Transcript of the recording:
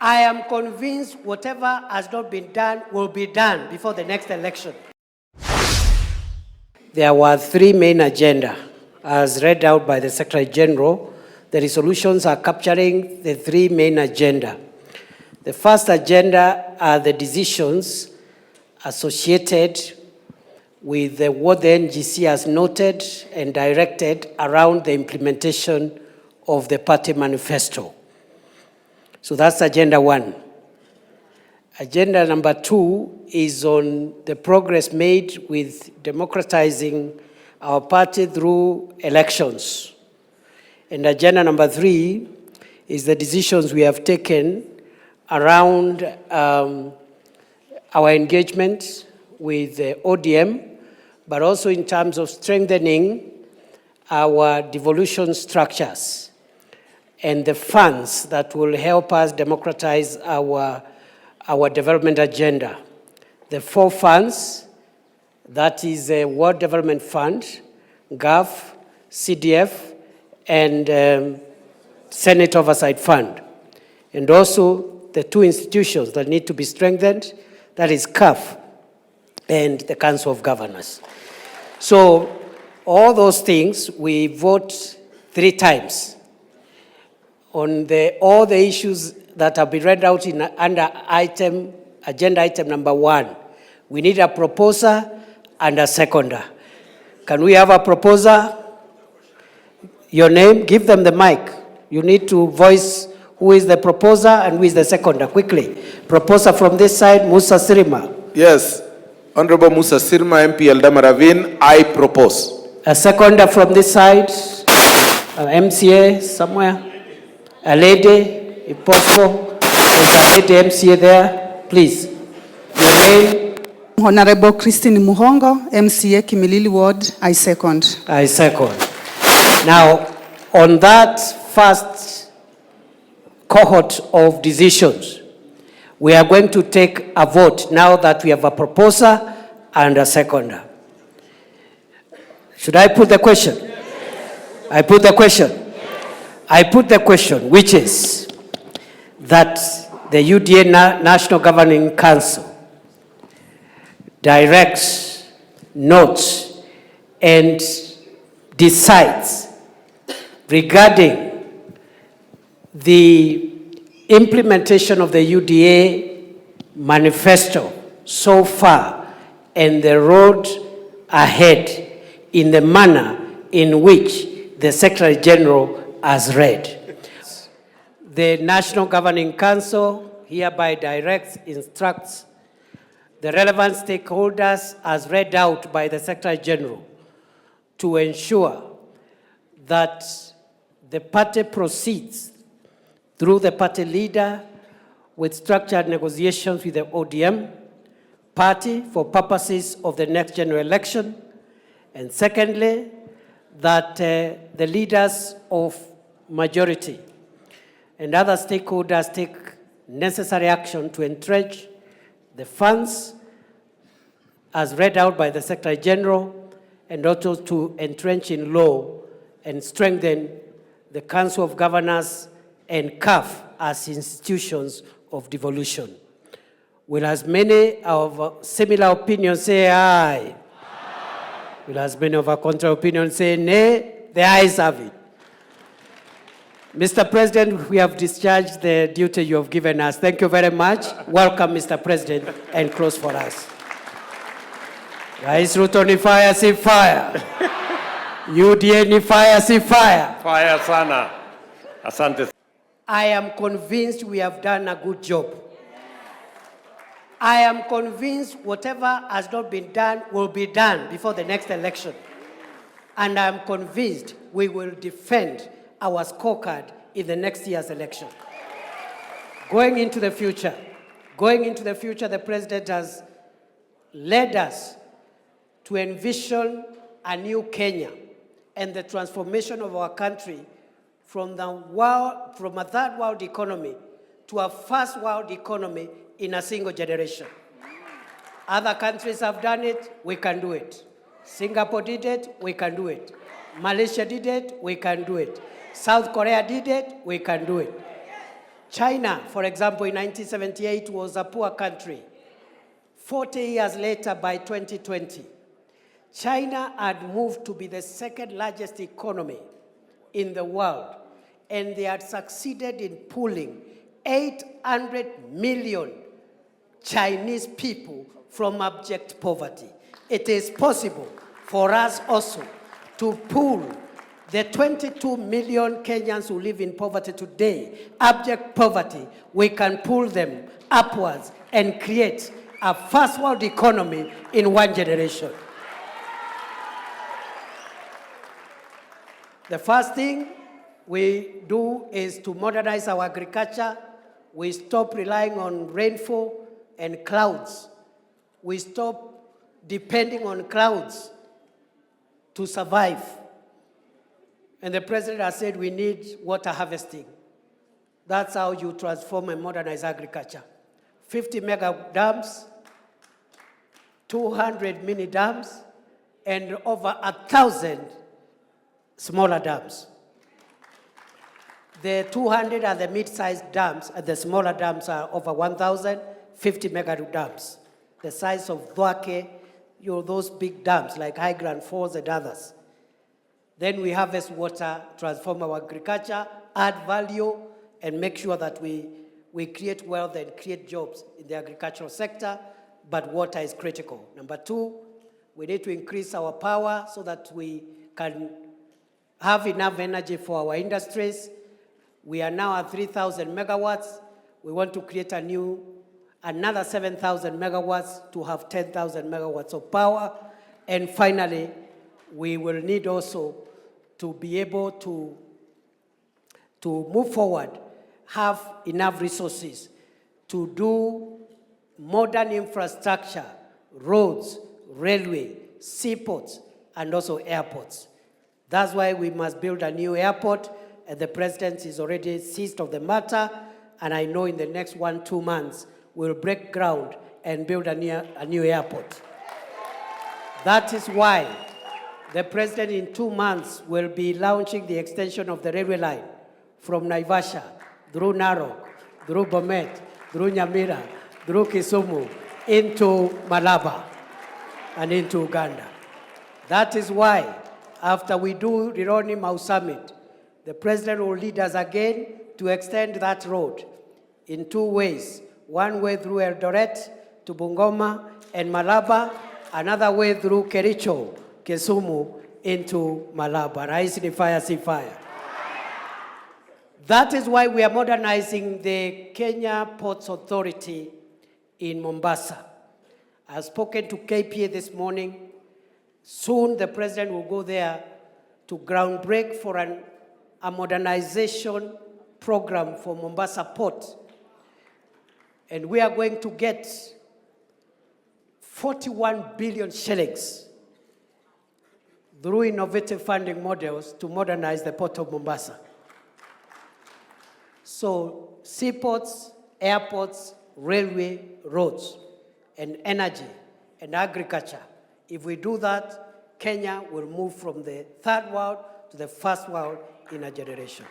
I am convinced whatever has not been done will be done before the next election. There were three main agendas, as read out by the Secretary General. The resolutions are capturing the three main agendas. The first agenda are the decisions associated with what the NGC has noted and directed around the implementation of the party manifesto. So that's agenda one. Agenda number two is on the progress made with democratizing our party through elections. And agenda number three is the decisions we have taken around our engagement with the ODM, but also in terms of strengthening our devolution structures and the funds that will help us democratize our development agenda. The four funds, that is the World Development Fund, GAF, CDF, and Senate Oversight Fund. And also the two institutions that need to be strengthened, that is CAF and the Council of Governors. So all those things, we vote 3 times on all the issues that have been read out under agenda item number 1. We need a proposer and a seconder. Can we have a proposer? Your name, give them the mic. You need to voice who is the proposer and who is the seconder, quickly. Proposer from this side, Musa Sirima. Yes, Honorable Musa Sirima, MP Eldama Ravine, I propose. A seconder from this side, MCA somewhere, a lady. If possible, there's a lady MCA there, please. Your name? Honorable Christine Muhongo, MCA Kimilili Ward, I second. I second. Now, on that first cohort of decisions, we are going to take a vote now that we have a proposer and a seconder. Should I put the question? Yes. I put the question? Yes. I put the question, which is that the UDA National Governing Council directs, notes, and decides regarding the implementation of the UDA manifesto so far and the road ahead in the manner in which the Secretary General has read. The National Governing Council hereby directs, instructs the relevant stakeholders as read out by the Secretary General to ensure that the party proceeds through the party leader with structured negotiations with the ODM party for purposes of the next general election. And secondly, that the leaders of majority and other stakeholders take necessary action to entrench the funds as read out by the Secretary General, and also to entrench in law and strengthen the Council of Governors and CAF as institutions of devolution. Will as many of similar opinions say aye? Aye. Will as many of our contrary opinions say nay? The ayes have it. Mr. President, we have discharged the duty you have given us. Thank you very much. Welcome, Mr. President, and close for us. Rais Ruto ni fire, si fire. UDA ni fire, si fire. Fire sana. Asante. I am convinced we have done a good job. I am convinced whatever has not been done will be done before the next election. And I am convinced we will defend our scorecard in the next year's election. Going into the future, the President has led us to envision a new Kenya and the transformation of our country from a third world economy to a first world economy in a single generation. Other countries have done it, we can do it. Singapore did it, we can do it. Malaysia did it, we can do it. South Korea did it, we can do it. China, for example, in 1978 was a poor country. 40 years later, by 2020, China had moved to be the second largest economy in the world, and they had succeeded in pulling 800 million Chinese people from abject poverty. It is possible for us also to pull the 22 million Kenyans who live in poverty today, abject poverty. We can pull them upwards and create a first world economy in one generation. The first thing we do is to modernize our agriculture. We stop relying on rainfall and clouds. We stop depending on clouds to survive. And the president has said we need water harvesting. That's how you transform and modernize agriculture. 50 mega dams, 200 mini dams, and over 1,000 smaller dams. The 200 are the mid-sized dams, and the smaller dams are over 1,050 mega dams. The size of Dwake, those big dams like High Grand Falls and others. Then we harvest water, transform our agriculture, add value, and make sure that we create wealth and create jobs in the agricultural sector, but water is critical. Number two, we need to increase our power so that we can have enough energy for our industries. We are now at 3,000 megawatts. We want to create another 7,000 megawatts to have 10,000 megawatts of power. And finally, we will need also to be able to move forward, have enough resources to do modern infrastructure, roads, railway, seaports, and also airports. That's why we must build a new airport, and the president is already seized of the matter, and I know in the next 1-2 months, we'll break ground and build a new airport. That is why the president in 2 months will be launching the extension of the railway line from Naivasha, through Narok, through Bomet, through Nyamira, through Kisumu, into Malaba, and into Uganda. That is why, after we do Rironi Mau Summit, the president will lead us again to extend that road in 2 ways. One way through Eldoret to Bungoma and Malaba, another way through Kericho, Kisumu, into Malaba. Rais ni fire, si fire. That is why we are modernizing the Kenya Ports Authority in Mombasa. I've spoken to KPA this morning. Soon the president will go there to groundbreak for a modernization program for Mombasa Port. And we are going to get 41 billion shillings through innovative funding models to modernize the Port of Mombasa. So seaports, airports, railway, roads, and energy and agriculture. If we do that, Kenya will move from the third world to the first world in a generation.